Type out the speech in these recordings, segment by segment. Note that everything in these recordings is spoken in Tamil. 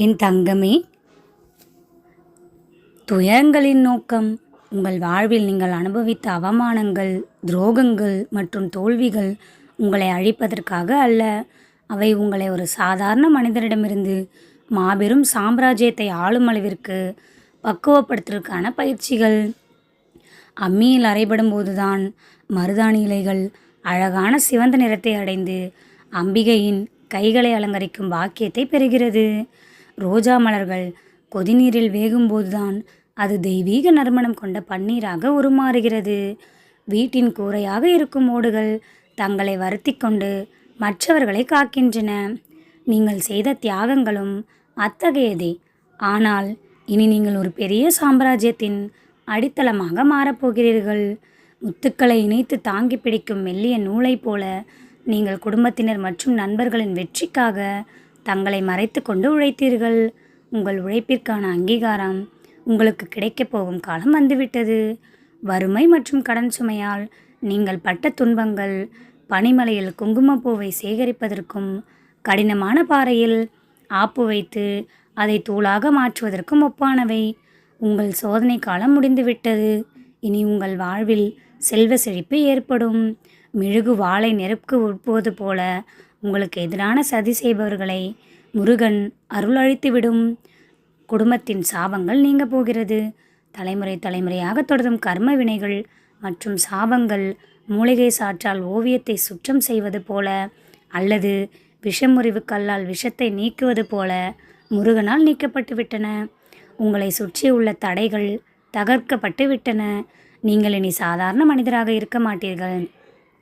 என் தங்கமே, துயரங்களின் நோக்கம் உங்கள் வாழ்வில் நீங்கள் அனுபவித்த அவமானங்கள், துரோகங்கள் மற்றும் தோல்விகள் உங்களை அழிப்பதற்காக அல்ல. அவை உங்களை ஒரு சாதாரண மனிதரிடமிருந்து மாபெரும் சாம்ராஜ்யத்தை ஆளும் அளவிற்கு பக்குவப்படுத்துவதற்கான பயிற்சிகள். அம்மியில் அரைபடும் போதுதான் மருதாணி இலைகள் அழகான சிவந்த நிறத்தை அடைந்து அம்பிகையின் கைகளை அலங்கரிக்கும் பாக்கியத்தை பெறுகிறது. ரோஜா மலர்கள் கொதிநீரில் வேகும்போதுதான் அது தெய்வீக நறுமணம் கொண்ட பன்னீராக உருமாறுகிறது. வீட்டின் கூரையாக இருக்கும் ஓடுகள் தங்களை வருத்தி கொண்டு மற்றவர்களை காக்கின்றன. நீங்கள் செய்த தியாகங்களும் அத்தகையதே. ஆனால் இனி நீங்கள் ஒரு பெரிய சாம்ராஜ்யத்தின் அடித்தளமாக மாறப்போகிறீர்கள். முத்துக்களை இணைத்து தாங்கி பிடிக்கும் மெல்லிய நூலைப் போல நீங்கள் குடும்பத்தினர் மற்றும் நண்பர்களின் வெற்றிக்காக தங்களை மறைத்து கொண்டு உழைத்தீர்கள். உங்கள் உழைப்பிற்கான அங்கீகாரம் உங்களுக்கு கிடைக்கப் போகும் காலம் வந்துவிட்டது. வறுமை மற்றும் கடன் சுமையால் நீங்கள் பட்ட துன்பங்கள் பனிமலையில் குங்குமப்பூவை சேகரிப்பதற்கும் கடினமான பாறையில் ஆப்பு வைத்து அதை தூளாக மாற்றுவதற்கும் ஒப்பானவை. உங்கள் சோதனை காலம் முடிந்துவிட்டது. இனி உங்கள் வாழ்வில் செல்வ செழிப்பு ஏற்படும். மெழுகு வாளை நெருப்புக்கு உட்போது போல உங்களுக்கு எதிரான சதி செய்பவர்களை முருகன் அருளழித்துவிடும். குடும்பத்தின் சாபங்கள் நீங்க போகிறது. தலைமுறை தலைமுறையாக தொடரும் கர்ம வினைகள் மற்றும் சாபங்கள் மூலிகை சாற்றால் ஓவியத்தை சுற்றம் செய்வது போல அல்லது விஷமுறிவு கல்லால் விஷத்தை நீக்குவது போல முருகனால் நீக்கப்பட்டு விட்டன. உங்களை சுற்றியுள்ள தடைகள் தகர்க்கப்பட்டு விட்டன. நீங்கள் இனி சாதாரண மனிதராக இருக்க மாட்டீர்கள்.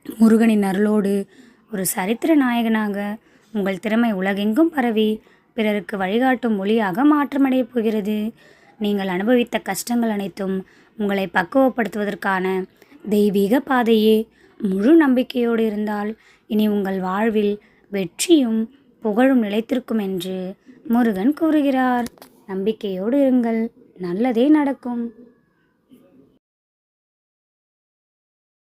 முருகனின் அருளோடு ஒரு சரித்திர நாயகனாக உங்கள் திறமை உலகெங்கும் பரவி பிறருக்கு வழிகாட்டும் மொழியாக மாற்றமடையப் போகிறது. நீங்கள் அனுபவித்த கஷ்டங்கள் அனைத்தும் உங்களை பக்குவப்படுத்துவதற்கான தெய்வீக பாதையே. முழு நம்பிக்கையோடு இருந்தால் இனி உங்கள் வாழ்வில் வெற்றியும் புகழும் நிலைத்திருக்கும் என்று முருகன் கூறுகிறார். நம்பிக்கையோடு இருங்கள், நல்லதே நடக்கும்.